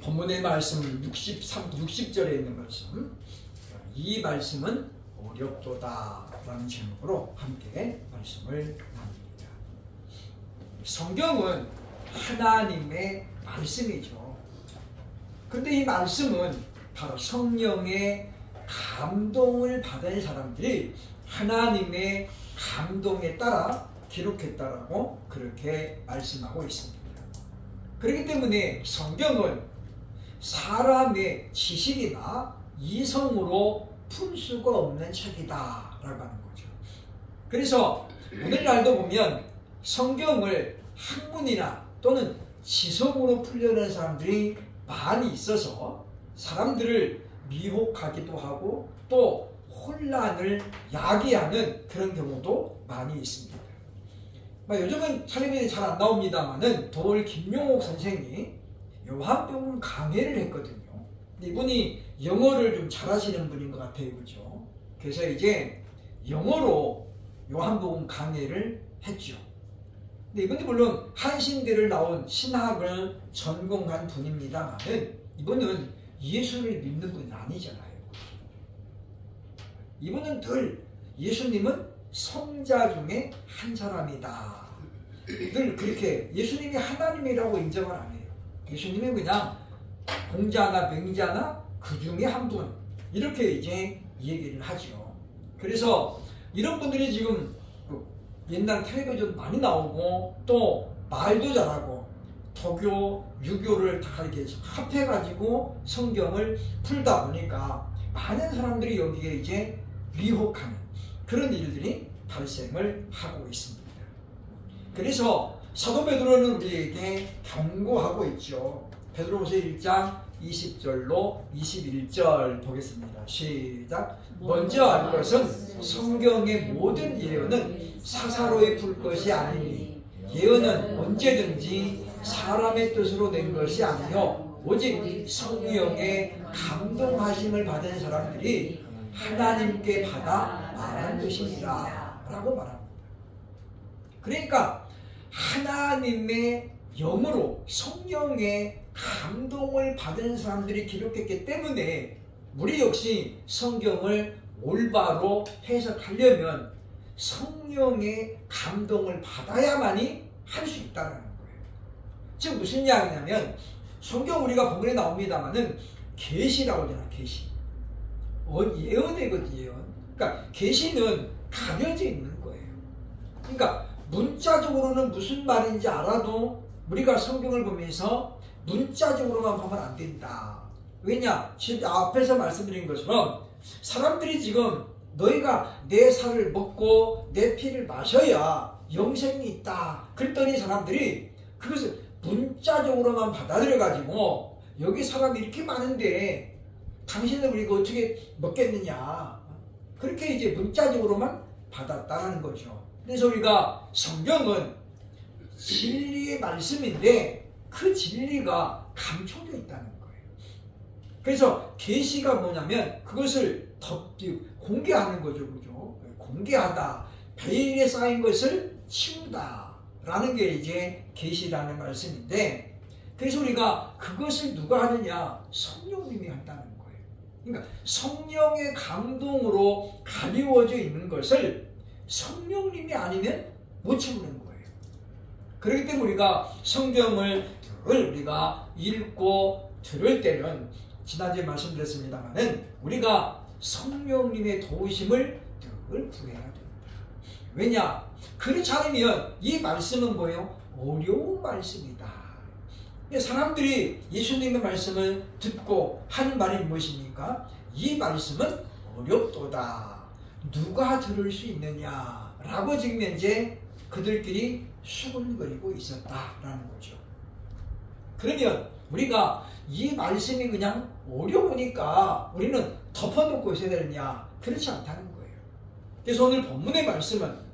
본문의 말씀 60절에 있는 말씀, 이 말씀은 어렵도다 라는 제목으로 함께 말씀을 나눕니다. 성경은 하나님의 말씀이죠. 근데 이 말씀은 바로 성령의 감동을 받은 사람들이 하나님의 감동에 따라 기록했다라고 그렇게 말씀하고 있습니다. 그렇기 때문에 성경은 사람의 지식이나 이성으로 풀 수가 없는 책이다 라고 하는 거죠. 그래서 오늘날도 보면 성경을 학문이나 또는 지성으로 풀려는 사람들이 많이 있어서 사람들을 미혹하기도 하고 또 혼란을 야기하는 그런 경우도 많이 있습니다. 요즘은 텔레비전에 잘 안 나옵니다만은 도올 김용옥 선생이 요한복음 강해를 했거든요. 근데 이분이 영어를 좀 잘하시는 분인 것 같아요, 그렇죠? 그래서 이제 영어로 요한복음 강해를 했죠. 근데 이분이 물론 한신대를 나온 신학을 전공한 분입니다만은 이분은 예수를 믿는 분이 아니잖아요. 이분은 늘 예수님은 성자 중에 한 사람이다. 늘 그렇게 예수님이 하나님이라고 인정을 안 해요. 예수님이 그냥 공자나 맹자나 그 중에 한 분, 이렇게 이제 얘기를 하죠. 그래서 이런 분들이 지금 옛날 텔레비전 많이 나오고 또 말도 잘하고 도교, 유교를 다 이렇게 합해가지고 성경을 풀다 보니까 많은 사람들이 여기에 이제 미혹하는 그런 일들이 발생을 하고 있습니다. 그래서 사도 베드로는 우리에게 경고하고 있죠. 베드로후서 1장 20절로 21절 보겠습니다. 시작. 먼저 알 것은 성경의 모든 예언은 사사로이 풀 것이 아니니 예언은 언제든지 사람의 뜻으로 낸 것이 아니요 오직 성령의 감동하심을 받은 사람들이 하나님께 받아 말한 것이니라 라고 말합니다. 그러니까 하나님의 영으로 성령의 감동을 받은 사람들이 기록했기 때문에 우리 역시 성경을 올바로 해석하려면 성령의 감동을 받아야만이 할 수 있다는 거예요. 즉 무슨 이야기냐면 성경 우리가 본문에 나옵니다만은 계시라고 하잖아. 계시. 예언이거든, 예언. 그러니까 계시는 가려져 있는 거예요. 그러니까 문자적으로는 무슨 말인지 알아도 우리가 성경을 보면서 문자적으로만 보면 안 된다. 왜냐? 지금 앞에서 말씀드린 것처럼 사람들이 지금 너희가 내 살을 먹고 내 피를 마셔야 영생이 있다. 그랬더니 사람들이 그것을 문자적으로만 받아들여가지고 여기 사람이 이렇게 많은데 당신은 우리가 어떻게 먹겠느냐. 그렇게 이제 문자적으로만 받았다는 거죠. 그래서 우리가 성경은 진리의 말씀인데 그 진리가 감춰져 있다는 거예요. 그래서 계시가 뭐냐면 그것을 공개하는 거죠. 그죠? 공개하다. 베일에 쌓인 것을 치우다. 라는 게 이제 계시라는 말씀인데 그래서 우리가 그것을 누가 하느냐? 성령님이 한다는 거예요. 그러니까 성령의 감동으로 가리워져 있는 것을 성령님이 아니면 못 치우는 거예요. 그렇기 때문에 우리가 성경을 우리가 읽고 들을 때는 지난주에 말씀드렸습니다만은 우리가 성령님의 도우심을 늘 구해야 됩니다. 왜냐? 그렇지 않으면 이 말씀은 뭐예요? 어려운 말씀이다. 사람들이 예수님의 말씀을 듣고 하는 말이 무엇입니까? 이 말씀은 어렵도다. 누가 들을 수 있느냐? 라고 지금 이제 그들끼리 수군거리고 있었다라는 거죠. 그러면 우리가 이 말씀이 그냥 어려우니까 우리는 덮어놓고 있어야 되느냐? 그렇지 않다는 거예요. 그래서 오늘 본문의 말씀은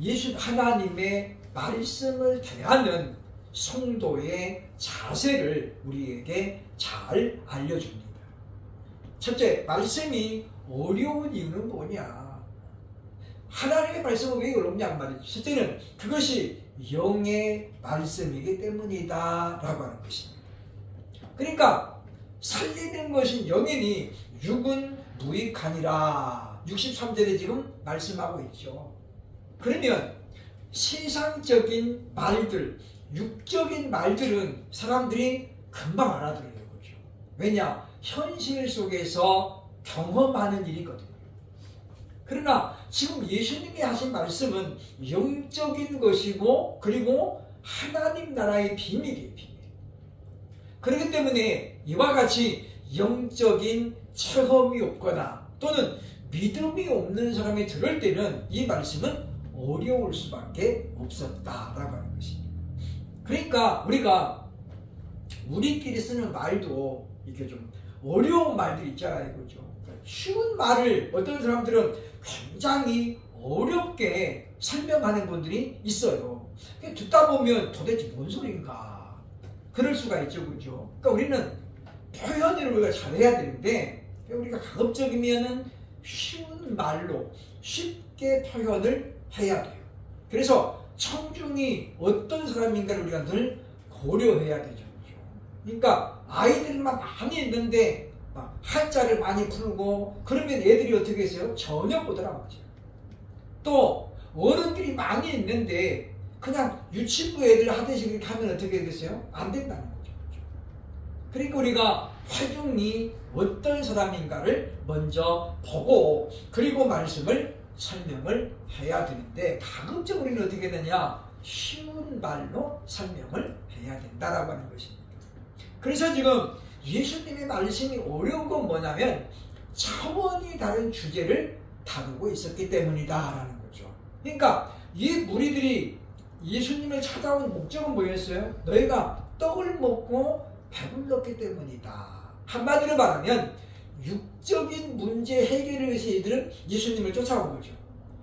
예수 하나님의 말씀을 대하는 성도의 자세를 우리에게 잘 알려줍니다. 첫째, 말씀이 어려운 이유는 뭐냐? 하나님의 말씀은 왜 어렵냐 말이죠. 첫째는 그것이 영의 말씀이기 때문이다 라고 하는 것입니다. 그러니까 살리는 것은 영이니 육은 무익하니라. 63절에 지금 말씀하고 있죠. 그러면 세상적인 말들, 육적인 말들은 사람들이 금방 알아들어요. 그렇죠? 왜냐? 현실 속에서 경험하는 일이거든요. 그러나 지금 예수님이 하신 말씀은 영적인 것이고 그리고 하나님 나라의 비밀이에요. 비밀. 그렇기 때문에 이와 같이 영적인 체험이 없거나 또는 믿음이 없는 사람이 들을 때는 이 말씀은 어려울 수밖에 없었다라고 하는 것입니다. 그러니까 우리가 우리끼리 쓰는 말도 이렇게 좀 어려운 말들 있잖아요. 그죠? 쉬운 말을 어떤 사람들은 굉장히 어렵게 설명하는 분들이 있어요. 듣다 보면 도대체 뭔 소리인가 그럴 수가 있죠. 그죠? 그러니까 우리는 표현을 우리가 잘해야 되는데 우리가 가급적이면은 쉬운 말로 쉽게 표현을 해야 돼요. 그래서 청중이 어떤 사람인가를 우리가 늘 고려해야 되죠. 그러니까 아이들만 많이 있는데 막 한자를 많이 풀고 그러면 애들이 어떻게 했어요? 전혀 못 알아먹죠. 또 어른들이 많이 있는데 그냥 유치부 애들 하듯이 그렇게 하면 어떻게 되겠어요? 안 된다는 거죠. 그러니까 우리가 회중이 어떤 사람인가를 먼저 보고 그리고 말씀을 설명을 해야 되는데 가급적 우리는 어떻게 되냐? 쉬운 말로 설명을 해야 된다라고 하는 것입니다. 그래서 지금 예수님의 말씀이 어려운 건 뭐냐면 차원이 다른 주제를 다루고 있었기 때문이다라는 거죠. 그러니까 이 무리들이 예수님을 찾아온 목적은 뭐였어요? 너희가 떡을 먹고 배불렀기 때문이다. 한마디로 말하면 육적인 문제 해결을 위해서 이들은 예수님을 쫓아온 거죠.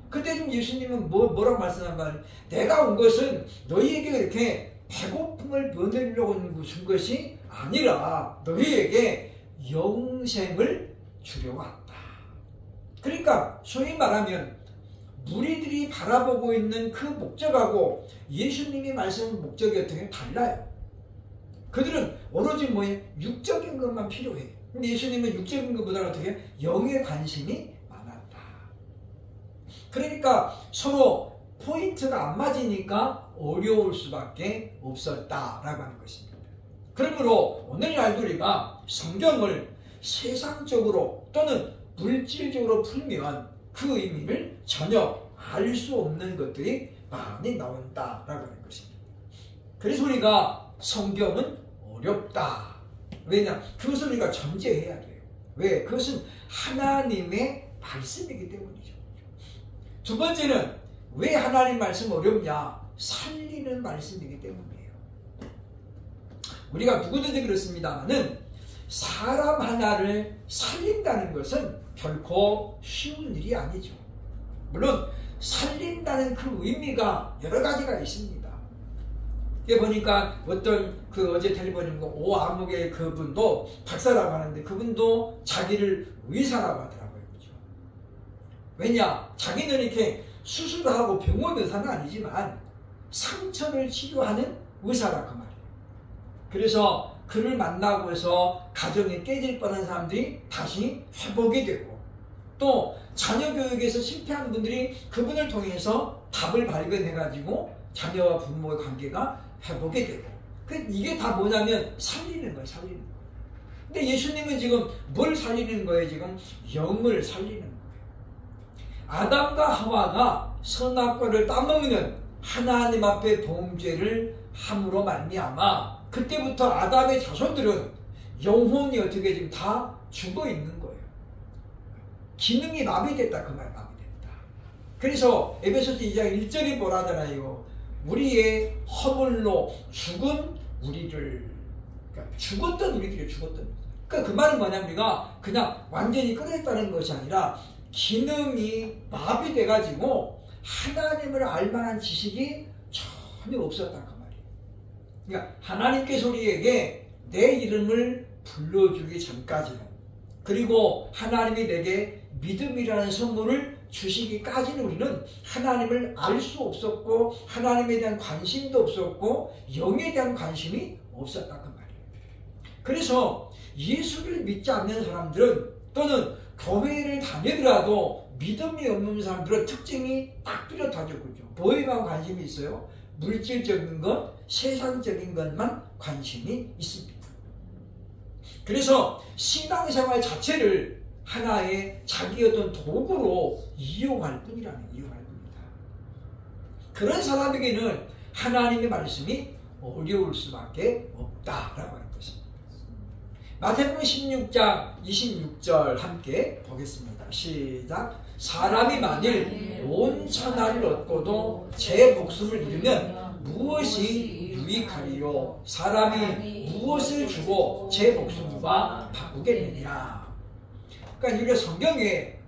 그때 좀 예수님은 뭐라고 말씀한 말이에요? 내가 온 것은 너희에게 이렇게 배고픔을 면하려고 준 것이 아니라 너희에게 영생을 주려고 왔다. 그러니까 소위 말하면 무리들이 바라보고 있는 그 목적하고 예수님이 말씀한 목적이 어떻게 달라요. 그들은 오로지 뭐예요? 육적인 것만 필요해. 근데 예수님은 육적인 것보다는 어떻게 영에 관심이 많았다. 그러니까 서로 포인트가 안 맞으니까 어려울 수밖에 없었다라고 하는 것입니다. 그러므로 오늘날도 우리가 성경을 세상적으로 또는 물질적으로 풀면 그 의미를 전혀 알 수 없는 것들이 많이 나온다라고 하는 것입니다. 그래서 우리가 성경은 어렵다. 왜냐? 그것을 우리가 전제해야 돼요. 왜? 그것은 하나님의 말씀이기 때문이죠. 두 번째는 왜 하나님 말씀 어렵냐? 살리는 말씀이기 때문이에요. 우리가 누구든지 그렇습니다만은 사람 하나를 살린다는 것은 결코 쉬운 일이 아니죠. 물론 살린다는 그 의미가 여러 가지가 있습니다. 이게 보니까 어떤 어제 텔레비전에 오아무개 그분도 박사라고 하는데 그분도 자기를 의사라고 하더라고요. 그렇죠? 왜냐? 자기는 이렇게 수술을 하고 병원 의사는 아니지만 상처를 치료하는 의사라 그 말이에요. 그래서 그를 만나고 해서 가정이 깨질 뻔한 사람들이 다시 회복이 되고 또 자녀 교육에서 실패한 분들이 그분을 통해서 답을 발견해가지고 자녀와 부모의 관계가 회복이 되고 이게 다 뭐냐면 살리는 거예요. 살리는 거예요. 근데 예수님은 지금 뭘 살리는 거예요? 지금 영을 살리는 거예요. 아담과 하와가 선악과를 따먹는 하나님 앞에 범죄를 함으로 말미암아 그때부터 아담의 자손들은 영혼이 어떻게 지금 다 죽어 있는 거예요. 기능이 마비됐다 그 말, 마비됐다. 그래서 에베소서 2장 1절이 뭐라 하잖아요. 우리의 허물로 죽은 우리를, 그러니까 죽었던 우리들이 죽었던. 그러니까 그 말은 뭐냐면 우리가 그냥 완전히 끊어졌다는 것이 아니라 기능이 마비돼가지고 하나님을 알만한 지식이 전혀 없었다 그 말이에요. 그러니까 하나님께서 우리에게 내 이름을 불러주기 전까지는 그리고 하나님이 내게 믿음이라는 선물을 주시기까지는 우리는 하나님을 알 수 없었고 하나님에 대한 관심도 없었고 영에 대한 관심이 없었다 그 말이에요. 그래서 예수를 믿지 않는 사람들은 또는 교회를 다니더라도 믿음이 없는 사람들은 특징이 딱 뚜렷하죠. 그죠? 뭐에만 관심이 있어요? 물질적인 것, 세상적인 것만 관심이 있습니다. 그래서 신앙생활 자체를 하나의 자기 어떤 도구로 이용할 뿐이라는 이용할 뿐이다. 그런 사람에게는 하나님의 말씀이 어려울 수밖에 없다라고 하는 것입니다. 마태복음 16장 26절 함께 보겠습니다. 시작. 사람이 만일 온 천하를 얻고도 제 목숨을 잃으면 무엇이 유익하리요? 사람이 무엇을 주고 제 목숨과 바꾸겠느냐? 그러니까 우리가 성경에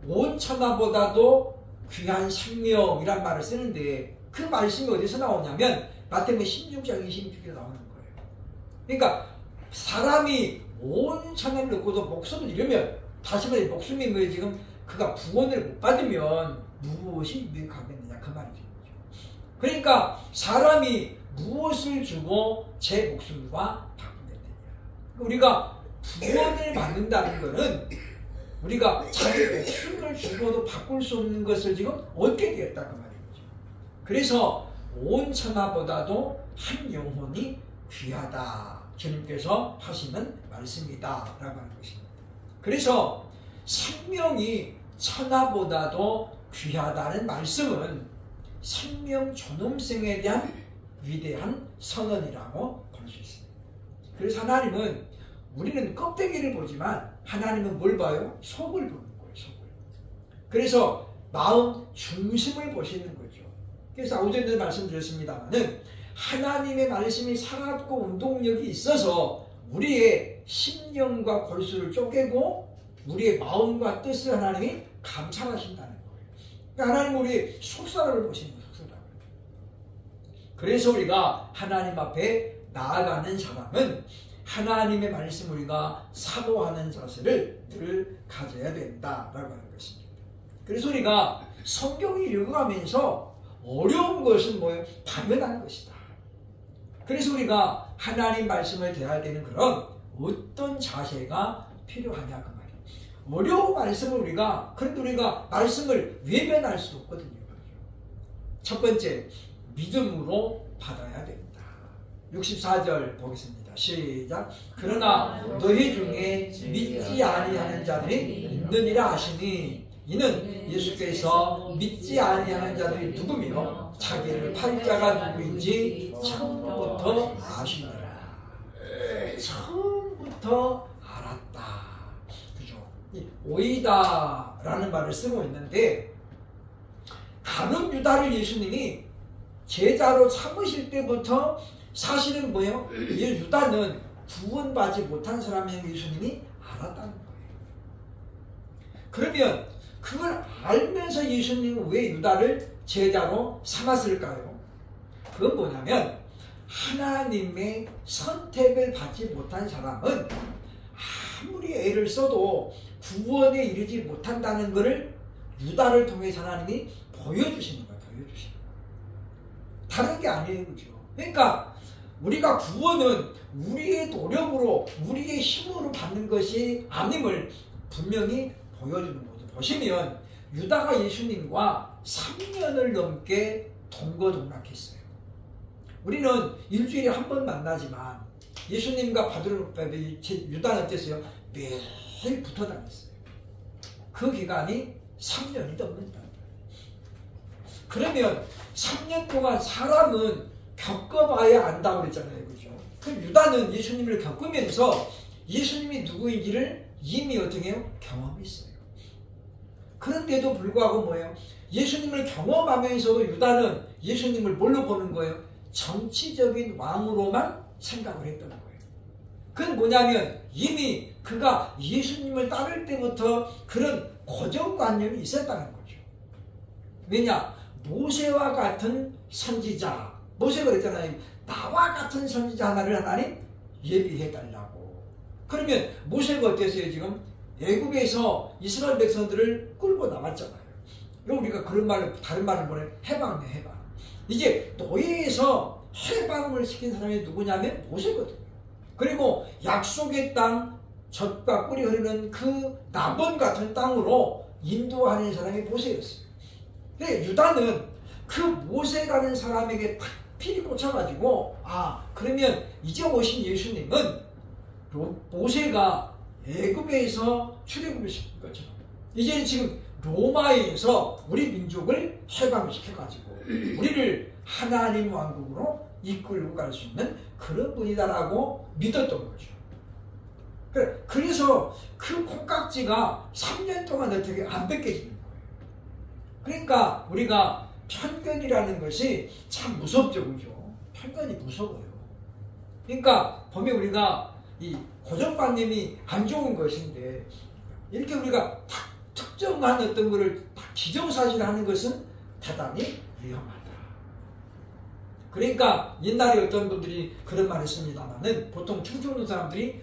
온 천하보다도 귀한 생명이란 말을 쓰는데 그 말씀이 어디서 나오냐면 마태복음 16장 26절에 나오는 거예요. 그러니까 사람이 온 천하를 얻고도 목숨을 잃으면, 다시 말해 목숨이 뭐예요? 지금 그가 구원을 못 받으면 무엇이 유익하겠느냐 그 말이죠. 그러니까 사람이 무엇을 주고 제 목숨과 바꾸겠느냐. 우리가 구원을 받는다는 것은 우리가 자기 목숨을 주고도 바꿀 수 없는 것을 지금 얻게 되었다 그 말이죠. 그래서 온 천하보다도 한 영혼이 귀하다. 주님께서 하시는 말씀이다 라고 하는 것입니다. 그래서 생명이 천하보다도 귀하다는 말씀은 생명 존엄성에 대한 위대한 선언이라고 볼 수 있습니다. 그래서 하나님은, 우리는 껍데기를 보지만 하나님은 뭘 봐요? 속을 보는 거예요. 속을. 그래서 마음 중심을 보시는 거죠. 그래서 어제도 말씀드렸습니다마는 하나님의 말씀이 살아있고 운동력이 있어서 우리의 심령과 골수를 쪼개고 우리의 마음과 뜻을 하나님이 감찰하신다는 거예요. 그러니까 하나님은 우리의 속사람을 보시는 거예요. 속사람. 그래서 우리가 하나님 앞에 나아가는 사람은 하나님의 말씀 우리가 사모하는 자세를 늘 가져야 된다라고 하는 것입니다. 그래서 우리가 성경을 읽어가면서 어려운 것은 뭐예요? 당연한 것이다. 그래서 우리가 하나님 말씀을 대할 때는 그런 어떤 자세가 필요하냐 그 말이에요. 어려운 말씀을 그런데 우리가 말씀을 외면할 수 없거든요. 첫 번째, 믿음으로 받아야 됩니다. 64절 보겠습니다. 시작. 그러나 너희 중에 믿지 아니하는 자들이 있느니라 하시니, 이는 예수께서 믿지 아니하는 자들이 누구며 자기를 팔 자가 누구인지 처음부터 아시느라. 처음부터 알았다. 그죠? 오이다라는 말을 쓰고 있는데, 가룟 유다를 예수님이 제자로 삼으실 때부터 사실은 뭐예요? 유다는 구원받지 못한 사람인 예수님이 알았다는 거예요. 그러면 그걸 알면서 예수님은 왜 유다를 제자로 삼았을까요? 그건 뭐냐면 하나님의 선택을 받지 못한 사람은 아무리 애를 써도 구원에 이르지 못한다는 것을 유다를 통해서 하나님이 보여주시는 거예요. 보여주시는 거예요. 다른 게 아니에요. 그죠? 그러니까 우리가 구원은 우리의 노력으로 우리의 힘으로 받는 것이 아님을 분명히 보여주는 거죠. 보시면 유다가 예수님과 3년을 넘게 동거동락했어요. 우리는 일주일에 한 번 만나지만 예수님과 유다는 어땠어요? 매일 붙어 다녔어요. 그 기간이 3년이 넘는다. 그러면 3년 동안 사람은 겪어봐야 안다고 그랬잖아요. 그죠? 그 유다는 예수님을 겪으면서 예수님이 누구인지를 이미 어떻게 해요? 경험했어요. 그런데도 불구하고 뭐예요? 예수님을 경험하면서도 유다는 예수님을 뭘로 보는 거예요? 정치적인 왕으로만 생각을 했던 거예요. 그건 뭐냐면 이미 그가 예수님을 따를 때부터 그런 고정관념이 있었다는 거죠. 왜냐? 모세와 같은 선지자, 모세가 그랬잖아요. 나와 같은 선지자 하나를 하나님 예비해달라고. 그러면 모세가 어땠어요? 지금 애굽에서 이스라엘 백성들을 끌고 나왔잖아요. 그럼 우리가 그런 말을, 다른 말을 뭐래? 해방이네, 해방. 이제 노예에서 해방을 시킨 사람이 누구냐면 모세거든요. 그리고 약속의 땅, 젖과 꿀이 흐르는 그 낙원 같은 땅으로 인도하는 사람이 모세였어요. 근데 유다는 그 모세라는 사람에게 탁 필이 꽂혀가지고, 그러면 이제 오신 예수님은 모세가 애굽에서 출애굽을 시킨 것처럼 이제 지금 로마에서 우리 민족을 해방을 시켜가지고 우리를 하나님 왕국으로 이끌고 갈 수 있는 그런 분이다라고 믿었던 거죠. 그래서 그 콩깍지가 3년 동안 어떻게 안 벗겨지는 거예요. 그러니까 우리가 편견이라는 것이 참 무섭죠, 그죠? 편견이 무서워요. 그러니까 보면 우리가 이 고정관념이 안 좋은 것인데 이렇게 우리가 특정한 어떤 것을 기정사실하는 것은 대단히 위험하다. 그러니까 옛날에 어떤 분들이 그런 말을 했습니다만은 보통 충청도 사람들이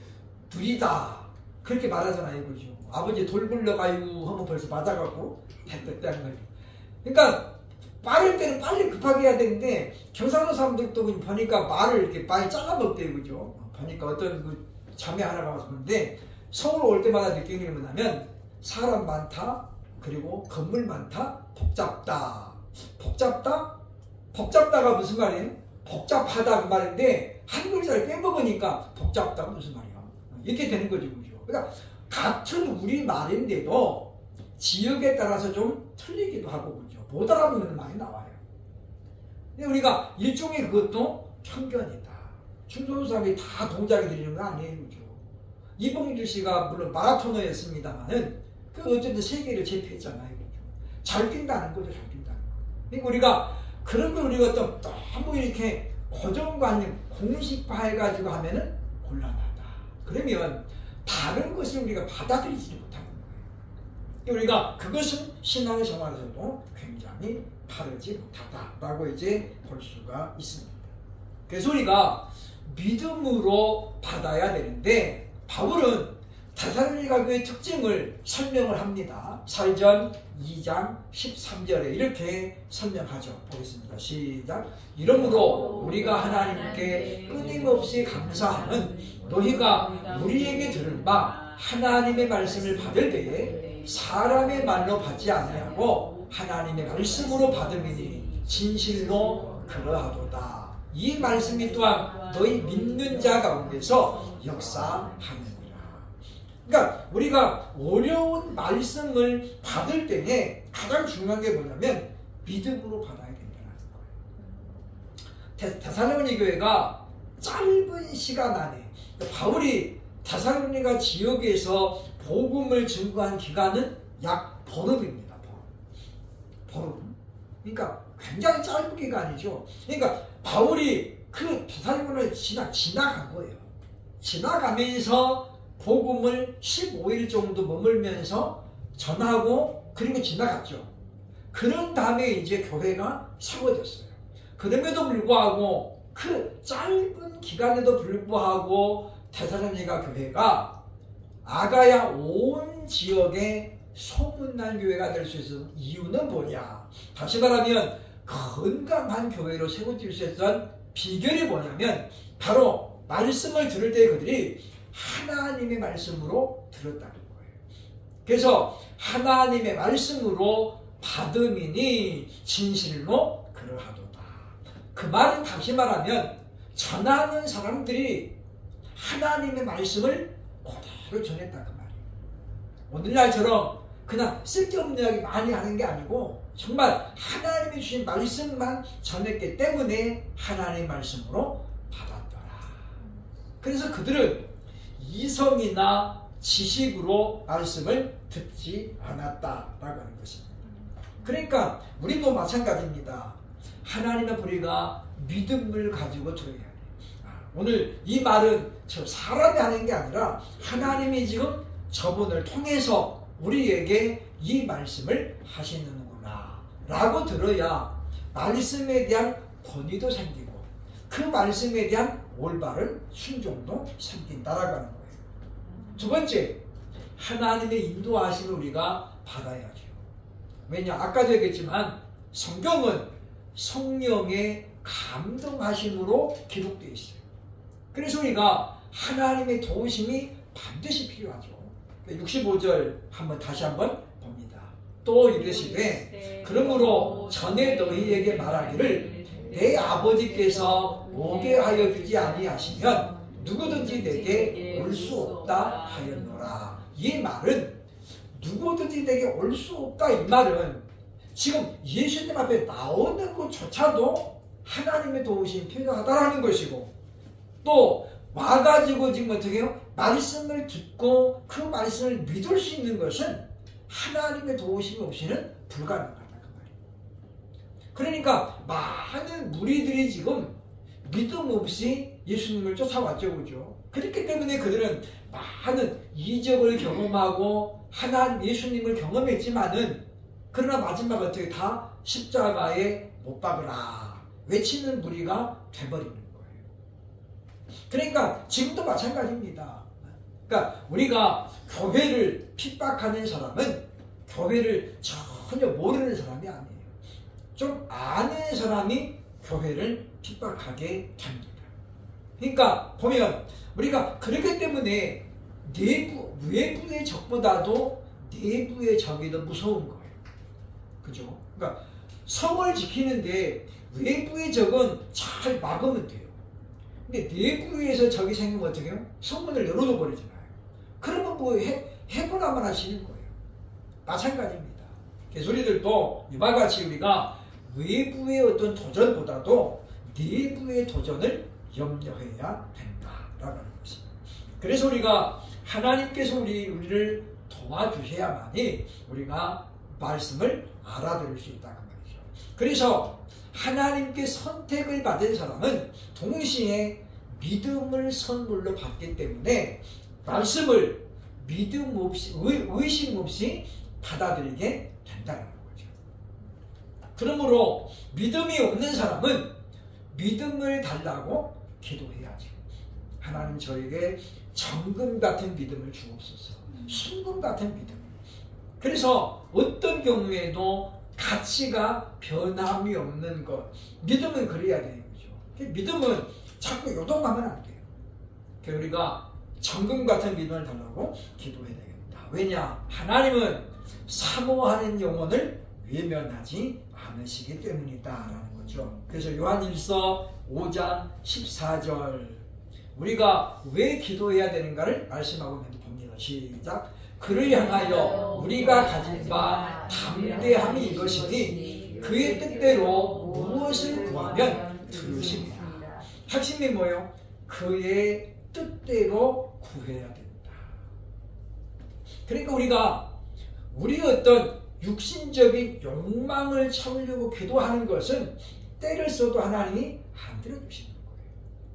둘이다 그렇게 말하잖아요, 그죠? 아버지 돌 굴러가요 하면 벌써 맞아갖고 했다는 거죠. 그러니까 빠를 때는 빨리 급하게 해야 되는데 경상도 사람들도 보니까 말을 이렇게 많이 잘라먹대요, 그죠? 보니까 어떤 그 자매 하나가 와서 그러는데 서울 올 때마다 느끼는 게 뭐냐면 사람 많다, 그리고 건물 많다, 복잡다. 복잡다가 무슨 말이에요? 복잡하다 그 말인데 한 글자를 빼먹으니까 복잡다가 무슨 말이야? 이렇게 되는 거죠, 그죠? 그러니까 같은 우리 말인데도 지역에 따라서 좀 틀리기도 하고, 그죠? 못 알아보는 말이 나와요. 근데 우리가 일종의 그것도 편견이다. 충청도 사람이 다 동작이 되는 거 아니에요, 그죠? 이봉주 씨가 물론 마라토너였습니다만은 그 어쨌든 세계를 제패했잖아요, 그죠? 잘 뛴다는 거죠, 잘 뛴다는 거. 그러니까 우리가 그런 걸 우리가 또 너무 이렇게 고정관념, 공식화해가지고 하면은 곤란하다. 그러면 다른 것을 우리가 받아들이지 못하는 거예요. 우리가 그것은 신앙생활에서도 굉장히 다르지 못하다라고 이제 볼 수가 있습니다. 그래서 우리가 믿음으로 받아야 되는데 바울은 데살로니가 교회의 특징을 설명을 합니다. 4절 2장 13절에 이렇게 설명하죠. 보겠습니다. 시작. 이러므로 우리가 하나님께 끊임없이 감사하는 너희가 우리에게 들은 바 하나님의 말씀을 받을 때에 사람의 말로 받지 아니하고 하나님의 말씀으로 받음이니 진실로 그러하도다. 이 말씀이 또한 너희 믿는 자 가운데서 역사하느니라. 그러니까 우리가 어려운 말씀을 받을 때에 가장 중요한 게 뭐냐면 믿음으로 받아야 된다는 거예요. 데살로니 교회가 짧은 시간 안에 바울이 데살로니가 지역에서 복음을 증거한 기간은 약 보름입니다. 보름. 그러니까 굉장히 짧은 기간이죠. 그러니까 바울이 그 데살로니를 지나간 거예요. 지나가면서 복음을 15일 정도 머물면서 전하고 그리고 지나갔죠. 그런 다음에 이제 교회가 세워졌어요. 그럼에도 불구하고 그 짧은 기간에도 불구하고 데살로니가 교회가 아가야 온 지역에 소문난 교회가 될 수 있었던 이유는 뭐냐? 다시 말하면 건강한 교회로 세워질 수 있었던 비결이 뭐냐면 바로 말씀을 들을 때 그들이 하나님의 말씀으로 들었다는 거예요. 그래서 하나님의 말씀으로 받음이니 진실로 그러하도다. 그 말은 다시 말하면 전하는 사람들이 하나님의 말씀을 그대로 전했다 그 말이에요. 오늘날처럼 그냥 쓸데없는 이야기 많이 하는 게 아니고 정말 하나님이 주신 말씀만 전했기 때문에 하나님의 말씀으로 받았더라. 그래서 그들은 이성이나 지식으로 말씀을 듣지 않았다라고 하는 것입니다. 그러니까 우리도 마찬가지입니다. 하나님의 우리가 믿음을 가지고 들어야 해요. 오늘 이 말은 저 사람이 하는 게 아니라 하나님이 지금 저분을 통해서 우리에게 이 말씀을 하시는구나 라고 들어야 말씀에 대한 권위도 생기고 그 말씀에 대한 올바른 순종도 생긴다라고 하는 거예요. 두 번째, 하나님의 인도하심을 우리가 받아야죠. 왜냐? 아까도 얘기했지만 성경은 성령의 감동하심으로 기록되어 있어요. 그래서 우리가 하나님의 도우심이 반드시 필요하죠. 65절 다시 한번 봅니다. 또 이르시되 그러므로 전에 너희에게 말하기를 내 아버지께서 오게 하여 주지 아니하시면 누구든지 내게 올 수 없다 하였노라. 이 말은 누구든지 내게 올 수 없다, 이 말은 지금 예수님 앞에 나오는 것조차도 하나님의 도우심이 필요하다라는 것이고, 또 와가지고 지금 어떻게 해요? 말씀을 듣고 그 말씀을 믿을 수 있는 것은 하나님의 도우심이 없이는 불가능하다, 그 말이에요. 그러니까 많은 무리들이 지금 믿음 없이 예수님을 쫓아왔죠, 그죠? 그렇기 때문에 그들은 많은 이적을 경험하고 하나님 예수님을 경험했지만은, 그러나 마지막 어떻게 다 십자가에 못 박으라 외치는 무리가 돼버리는 거예요. 그러니까 지금도 마찬가지입니다. 그러니까 우리가 교회를 핍박하는 사람은 교회를 전혀 모르는 사람이 아니에요. 좀 아는 사람이 교회를 핍박하게 됩니다. 그러니까 보면 우리가 그렇기 때문에 외부의 적보다도 내부의 적이 더 무서운 거예요. 그죠? 그러니까 성을 지키는데 외부의 적은 잘 막으면 돼요. 근데 내부에서 적이 생기면 어떻게 해요? 성문을 열어둬 버리잖아요. 그러면 뭐 해보라만 하시는 거예요. 마찬가지입니다. 개소리들도 이와 같이 우리가 외부의 어떤 도전보다도 내부의 도전을 염려해야 된다라는 것입니다. 그래서 우리가 하나님께서 우리를 도와주셔야만이 우리가 말씀을 알아들을 수 있다, 그 말이죠. 그래서 하나님께 선택을 받은 사람은 동시에 믿음을 선물로 받기 때문에 말씀을 믿음 없이, 의심 없이 받아들이게 된다는 거죠. 그러므로 믿음이 없는 사람은 믿음을 달라고 기도해야죠. 하나님 저에게 정금 같은 믿음을 주옵소서. 순금 같은 믿음. 그래서 어떤 경우에도 가치가 변함이 없는 것. 믿음은 그래야 되는 거죠. 믿음은 자꾸 요동하면 안 돼요. 그래서 우리가 정금 같은 믿음을 달라고 기도해야 되겠다. 왜냐? 하나님은 사모하는 영혼을 외면하지 않으시기 때문이다라는 거죠. 그래서 요한일서 5장 14절 우리가 왜 기도해야 되는가를 말씀하고 봅니다. 시작. 그를 향하여 우리가 가진 바 담대함이 이것이니 그의 뜻대로 무엇을 구하면 들으십니다. 핵심이 뭐예요? 그의 뜻대로 구해야 된다. 그러니까 우리가 우리 어떤 육신적인 욕망을 채우려고 기도하는 것은 때를 써도 하나님이 안 들어주시는 거예요.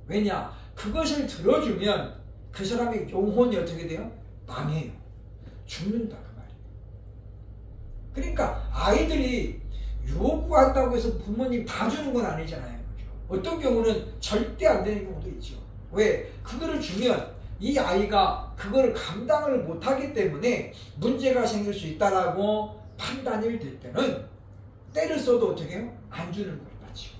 왜냐? 그것을 들어주면 그 사람의 영혼이 어떻게 돼요? 망해요. 죽는다, 그 말이에요. 그러니까 아이들이 요구한다고 해서 부모님 다 주는 건 아니잖아요. 그렇죠? 어떤 경우는 절대 안 되는 경우도 있죠. 왜? 그거를 주면 이 아이가 그거를 감당을 못하기 때문에 문제가 생길 수 있다라고 판단이 될 때는 때를 써도 어떻게 해요? 안 주는 거예요. 맞죠?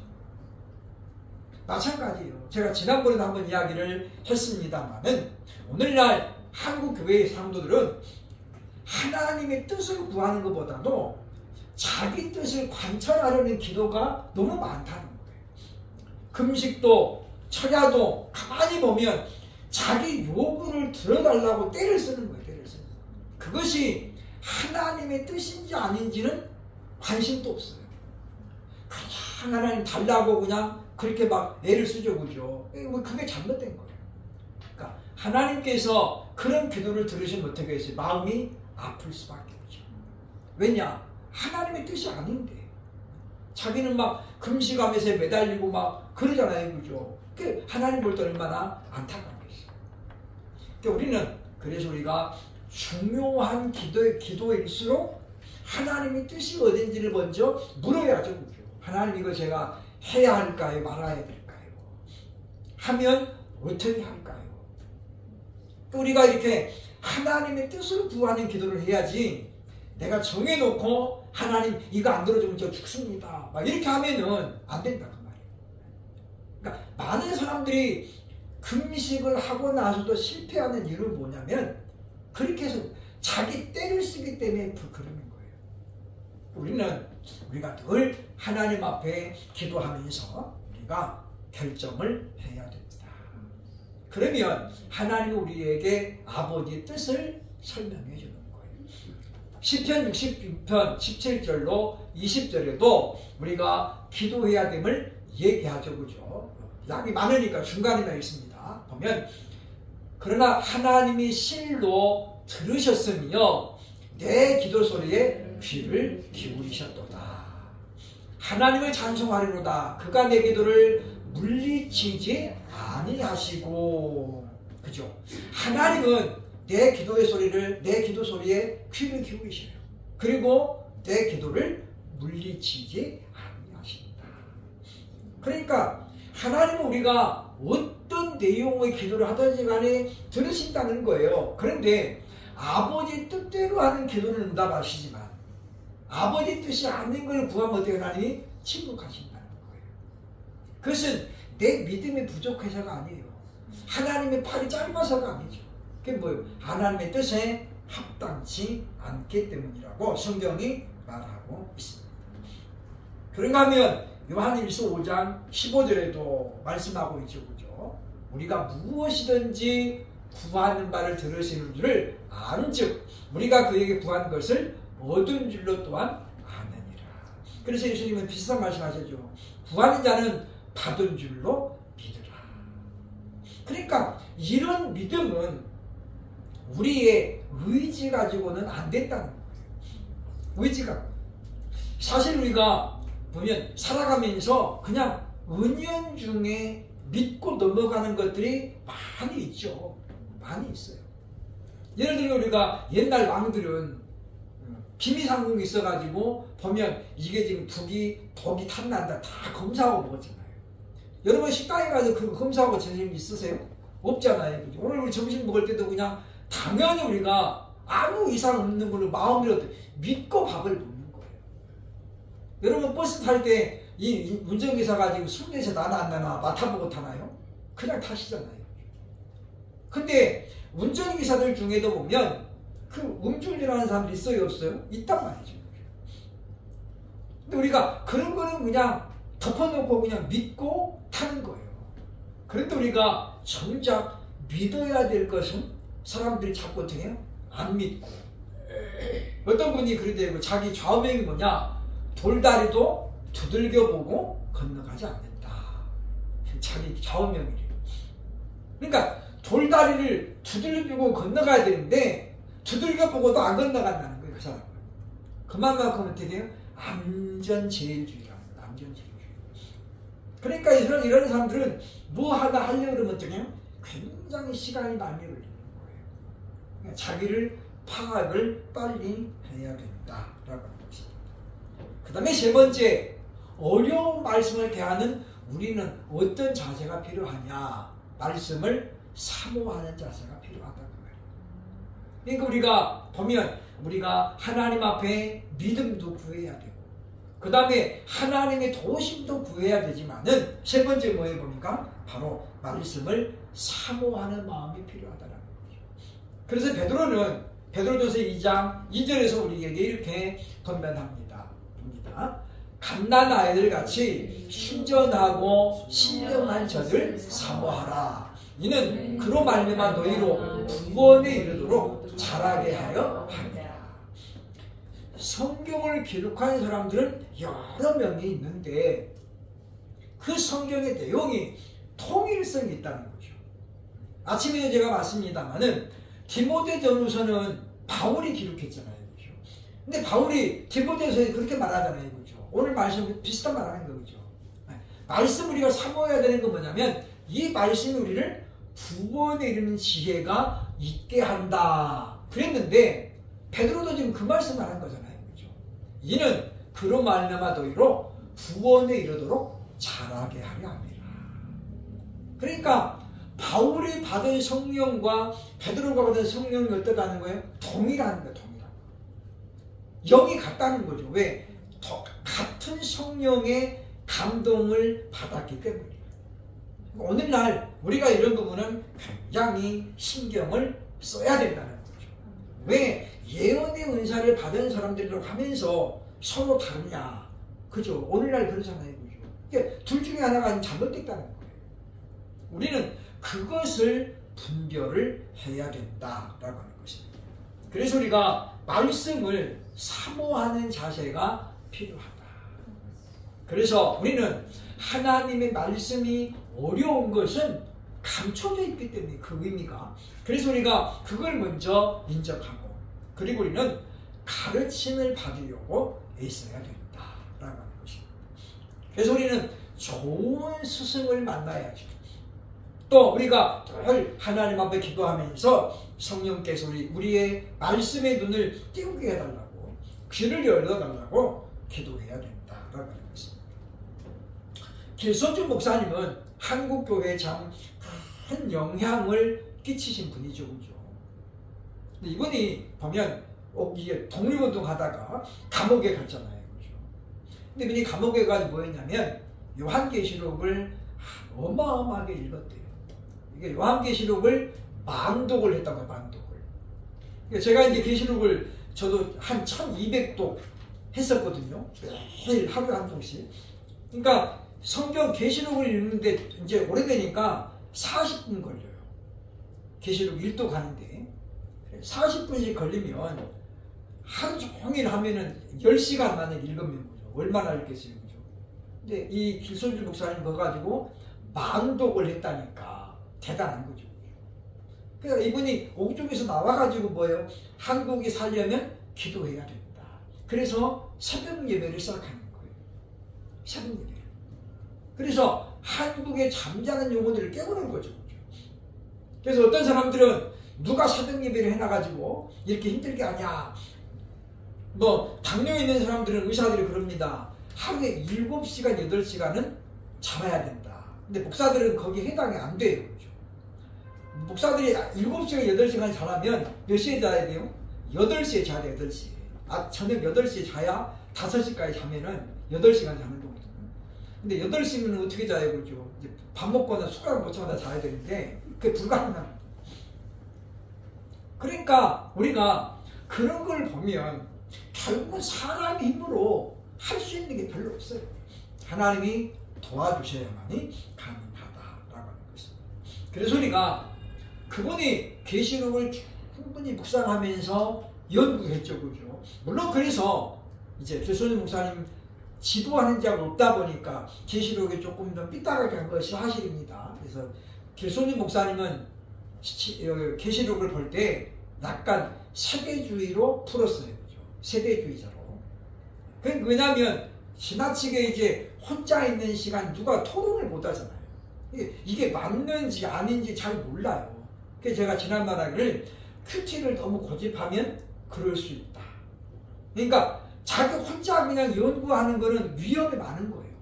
마찬가지예요. 제가 지난번에도 한번 이야기를 했습니다만은 오늘날 한국 교회의 성도들은 하나님의 뜻을 구하는 것보다도 자기 뜻을 관철하려는 기도가 너무 많다는 거예요. 금식도 철야도 가만히 보면 자기 요구를 들어달라고 때를 쓰는 거예요. 때를 쓰는 거예요. 그것이 하나님의 뜻인지 아닌지는 관심도 없어요. 그냥 하나님 달라고 그냥 그렇게 막 애를 쓰죠. 그죠? 그게 잘못된 거예요. 그러니까 하나님께서 그런 기도를 들으시면 어떻게 했어요? 마음이 아플 수밖에 없죠. 왜냐? 하나님의 뜻이 아닌데. 자기는 막 금식하면서 매달리고 막 그러잖아요. 그죠? 하나님 볼 때 얼마나 안타깝겠어요. 우리는 그래서 우리가 중요한 기도일수록 하나님의 뜻이 어딘지를 먼저 물어야죠. 그죠? 하나님 이거 제가 해야 할까요? 말아야 될까요? 하면 어떻게 할까요? 우리가 이렇게 하나님의 뜻을 구하는 기도를 해야지 내가 정해놓고 하나님 이거 안 들어주면 저 죽습니다 막 이렇게 하면은 안 된다 그 말이에요. 그러니까 많은 사람들이 금식을 하고 나서도 실패하는 이유는 뭐냐면 그렇게 해서 자기 때를 쓰기 때문에 그러는 거예요. 우리가 늘 하나님 앞에 기도하면서 우리가 결정을 해야 됩니다. 그러면 하나님이 우리에게 아버지의 뜻을 설명해 주는 거예요. 시편 66편 17절로 20절에도 우리가 기도해야 됨을 얘기하죠. 그죠? 양이 많으니까 중간에만 있습니다. 보면 그러나 하나님이 실로 들으셨으며 내 기도 소리에 귀를 기울이셨도다. 하나님을 찬송하리로다. 그가 내 기도를 물리치지 아니하시고. 그죠? 하나님은 내 기도의 소리를, 내 기도 소리에 귀를 기울이셔요. 그리고 내 기도를 물리치지 아니하신다. 그러니까 하나님은 우리가 어떤 내용의 기도를 하든지 간에 들으신다는 거예요. 그런데 아버지 뜻대로 하는 기도는 응답하시지만 아버지 뜻이 아닌 걸 구하면 어떻게 하나님이 침묵하신다는 거예요. 그것은 내 믿음이 부족해서가 아니에요. 하나님의 팔이 짧아서가 아니죠. 그게 뭐예요? 하나님의 뜻에 합당치 않기 때문이라고 성경이 말하고 있습니다. 그런가 하면 요한일서 5장 15절에도 말씀하고 있죠. 그죠? 우리가 무엇이든지 구하는 바를 들으시는 줄을 안즉 우리가 그에게 구한 것을 얻은 줄로 또한 아느니라. 그래서 예수님은 비슷한 말씀하셨죠. 구하는 자는 받은 줄로 믿으라. 그러니까 이런 믿음은 우리의 의지 가지고는 안 된다는 거예요. 의지가 사실 우리가 보면 살아가면서 그냥 은연중에 믿고 넘어가는 것들이 많이 있죠. 많이 있어요. 예를 들어 우리가 옛날 왕들은 기미상궁이 있어가지고 보면 이게 지금 독이 탐난다 다 검사하고 먹었잖아요. 여러분 식당에 가서 그거 검사하고 전심 있으세요? 없잖아요. 그죠? 오늘 우리 점심 먹을 때도 그냥 당연히 우리가 아무 이상 없는 걸로 마음으로 믿고 밥을 먹는 거예요. 여러분 버스 탈 때 이 운전기사가 지금 술 내서 나나 안 나나 맡아보고 타나요? 그냥 타시잖아요. 근데 운전기사들 중에도 보면 그 음주운전하는 사람들이 있어요 없어요? 있단 말이죠. 근데 우리가 그런 거는 그냥 덮어놓고 그냥 믿고 타는 거예요. 그런데 우리가 정작 믿어야 될 것은 사람들이 자꾸 어떻게 해요? 안 믿고. 어떤 분이 그러대요. 자기 좌우명이 뭐냐? 돌다리도 두들겨보고 건너가지 않는다. 자기 좌우명이래요. 그러니까 돌다리를 두들겨보고 건너가야 되는데 두들겨보고도 안 건너간다는 거예요. 그 사람은. 그만큼 어떻게 해요? 안전제일주의랍니다. 안전제일주의. 그러니까 이런 사람들은 뭐 하나 하려고 그러면 어떻게 해요? 굉장히 시간이 많이 걸리는 거예요. 그러니까 자기를 파악을 빨리 해야 된다라고 하는 것입니다. 그 다음에 세 번째, 어려운 말씀을 대하는 우리는 어떤 자세가 필요하냐? 말씀을 사모하는 자세가 필요하다는 거예요. 그러니까 우리가 보면 우리가 하나님 앞에 믿음도 구해야 되고 그 다음에 하나님의 도심도 구해야 되지만은 세 번째 뭐에 보니까 바로 말씀을 사모하는 마음이 필요하다는 거죠. 그래서 베드로전서 2장 2절에서 우리에게 이렇게 권면합니다. 갓난 아이들 같이 순전하고 신령한 저들 사모하라. 이는 그로 말미암아 너희로 구원에 이르도록 자라게 하여 함이라. 성경을 기록한 사람들은 여러 명이 있는데 그 성경의 내용이 통일성이 있다는 거죠. 아침에도 제가 봤습니다만은 디모데전서는 바울이 기록했잖아요. 그죠? 근데 바울이 디모데전서에 그렇게 말하잖아요. 그죠? 오늘 말씀 비슷한 말 하는 거죠. 말씀 우리가 사모해야 되는 건 뭐냐면 이 말씀이 우리를 구원에 이르는 지혜가 있게 한다. 그랬는데 베드로도 지금 그 말씀을 하는 거잖아요. 그죠? 이는 그로 말미암아 너희로 구원에 이르도록 자라게 하려 함이라. 그러니까 바울이 받은 성령과 베드로가 받은 성령이 어떠다는 거예요? 동일한 거예요. 동일한 거. 영이 같다는 거죠. 왜? 같은 성령의 감동을 받았기 때문이에요. 오늘날 우리가 이런 부분은 굉장히 신경을 써야 된다는 거죠. 왜 예언의 은사를 받은 사람들이라고 하면서 서로 다르냐? 그죠? 오늘날 그러잖아요. 그죠? 그러니까 둘 중에 하나가 잘못됐다는 거예요. 우리는 그것을 분별을 해야 된다라고 하는 것입니다. 그래서 우리가 말씀을 사모하는 자세가 필요하다. 그래서 우리는 하나님의 말씀이 어려운 것은 감춰져 있기 때문에 그 의미가. 그래서 우리가 그걸 먼저 인정하고, 그리고 우리는 가르침을 받으려고 애써야 된다라고 하는 것입니다. 그래서 우리는 좋은 스승을 만나야죠. 또 우리가 늘 하나님 앞에 기도하면서 성령께서 우리의 말씀의 눈을 띄우게 해달라고, 귀를 열어달라고 기도해야 된다라고 하는 것입니다. 길손주 목사님은 한국교회에 참 큰 영향을 끼치신 분이죠. 그죠? 근데 이분이 보면 이게 독립운동 하다가 감옥에 갔잖아요. 그죠? 근데 이분이 감옥에 가서 뭐였냐면 요한계시록을 어마어마하게 읽었대요. 이게 요한계시록을 망독을 했다고요. 망독을. 제가 이제 계시록을 저도 한 1200독 했었거든요. 매일 하루에 한 통씩. 그러니까 성경 계시록을 읽는데 이제 오래되니까 40분 걸려요. 계시록 1도 가는데 40분씩 걸리면 하루 종일 하면은 10시간 만에 읽으면 거죠. 얼마나 읽겠어요. 그죠? 근데 이 길손주 목사님 그거 가지고 망독을 했다니까 대단한 거죠. 그러니까 이분이 옥중에서 나와가지고 뭐예요? 한국이 살려면 기도해야 된다. 그래서 새벽 예배를 시작하는 거예요. 새벽 예배. 그래서 한국의 잠자는 영혼들을 깨우는 거죠. 그래서 어떤 사람들은 누가 새벽 예배를 해놔가지고 이렇게 힘들게 하냐. 뭐 당뇨 있는 사람들은 의사들이 그럽니다. 하루에 7시간, 8시간은 자야 된다. 근데 목사들은 거기에 해당이 안 돼요. 그렇죠? 목사들이 7시간, 8시간 자려면 몇 시에 자야 돼요? 8시에 자야 돼요. 8시에. 저녁 8시에 자야 5시까지 자면은 8시간 자는 거거든요. 근데 8시면 어떻게 자요? 그죠? 이제 밥 먹거나 숟가락 놓자마자 자야 되는데 그게 불가능합니다. 그러니까 우리가 그런 걸 보면 결국은 사람의 힘으로 할 수 있는 게 별로 없어요. 하나님이 도와주셔야만이 가능하다라고 하는 것입니다. 그래서 우리가 그분이 계시록을 충분히 묵상하면서 연구했죠. 그죠? 물론 그래서 이제 길손주 목사님 지도하는 자가 없다 보니까 계시록에 조금 더 삐딱하게 한 것이 사실입니다. 그래서 길손주 목사님은 계시록을 볼 때 약간 세대주의로 풀었어요. 그죠? 세대주의자로. 왜냐하면 지나치게 이제 혼자 있는 시간 누가 토론을 못 하잖아요. 이게 맞는지 아닌지 잘 몰라요. 그래서 제가 지난 말하기를 큐티를 너무 고집하면 그럴 수 있다. 그러니까 자기 혼자 그냥 연구하는 거는 위험이 많은 거예요.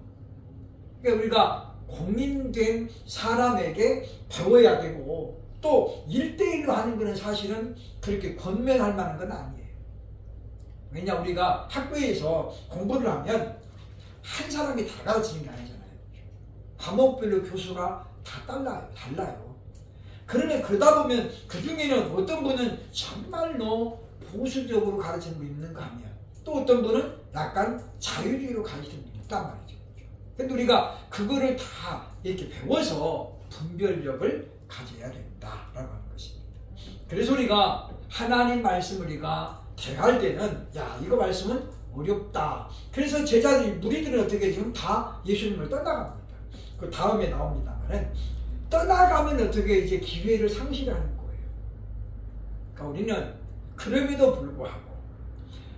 그러니까 우리가 공인된 사람에게 배워야 되고 또 1대1로 하는 거는 사실은 그렇게 권면할 만한 건 아니에요. 왜냐 우리가 학교에서 공부를 하면 한 사람이 다 가르치는 게 아니잖아요. 과목별로 교수가 다 달라요. 그러다 보면 그 중에는 어떤 분은 정말로 보수적으로 가르치는 분 있는가 하면 또 어떤 분은 약간 자유주의로 가르치는 분이 있단 말이죠. 근데 우리가 그거를 다 이렇게 배워서 분별력을 가져야 된다라고 하는 것입니다. 그래서 우리가 하나님 말씀을 우리가 대할 때는 이거 말씀은 어렵다. 그래서 제자들이 무리들은 어떻게 지금 다 예수님을 떠나갑니다. 그 다음에 나옵니다만은 떠나가면 어떻게 이제 기회를 상실하는 거예요. 그러니까 우리는 그럼에도 불구하고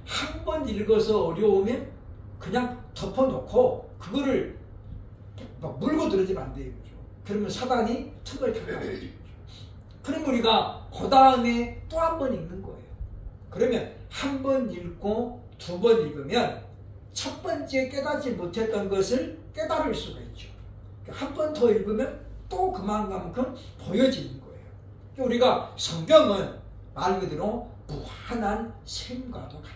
한 번 읽어서 어려우면 그냥 덮어놓고 그거를 막 물고 들어지면 안 돼요. 그죠? 그러면 사단이 틈을 타요. 그럼 우리가 그 다음에 또 한 번 읽는 거예요. 그러면 한 번 읽고 2번 읽으면 첫 번째 깨닫지 못했던 것을 깨달을 수가 있죠. 한 번 더 읽으면 또 그만큼 보여지는 거예요. 우리가 성경은 말 그대로 무한한 샘과도 같다.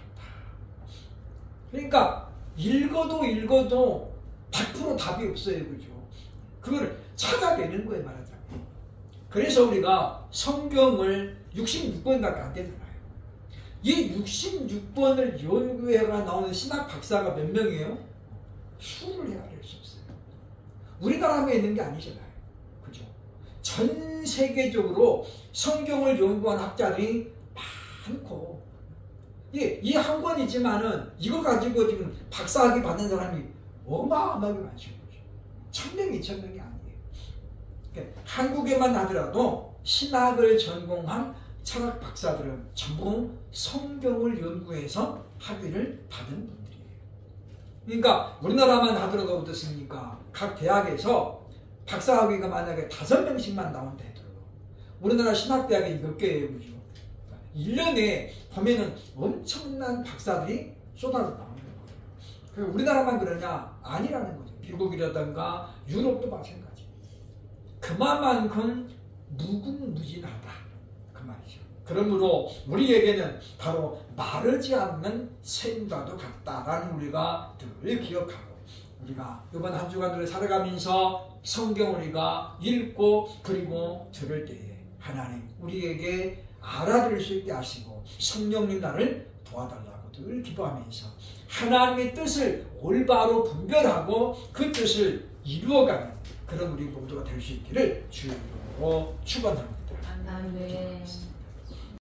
그러니까 읽어도 100% 답이 없어요. 그죠? 그걸 찾아내는 거예요, 말하자면. 그래서 우리가 성경을 66번밖에 안 되잖아요. 이 66번을 연구해가 나오는 신학 박사가 몇 명이에요? 수를 헤아릴 수 없어요. 우리나라에 있는 게 아니잖아요. 그죠? 전 세계적으로 성경을 연구한 학자들이 많고, 이 한 권이지만은 이거 가지고 지금 박사학위 받는 사람이 어마어마하게 많죠. 1000명, 2000명이 아니에요. 그러니까 한국에만 하더라도 신학을 전공한 철학 박사들은 전부 성경을 연구해서 학위를 받은 분들이에요. 그러니까 우리나라만 하더라도 어떻습니까? 각 대학에서 박사학위가 만약에 5명씩만 나온다 하더라도 우리나라 신학대학이 몇 개예요, 그죠? 1년에 보면은 엄청난 박사들이 쏟아져 나오는 거예요. 우리나라만 그러냐? 아니라는 거죠. 미국이라든가 유럽도 마찬가지. 그만큼 무궁무진하다. 그 말이죠. 그러므로 우리에게는 바로 마르지 않는 샘과도 같다라는 우리가 늘 기억하고, 우리가 이번 한 주간을 살아가면서 성경 우리가 읽고 그리고 들을 때에 하나님 우리에게 알아들을 수 있게 하시고 성령님 나를 도와달라고 늘 기도하면서 하나님의 뜻을 올바로 분별하고 그 뜻을 이루어가는 그런 우리 모두가 될 수 있기를 주님으로 축원합니다. 아멘.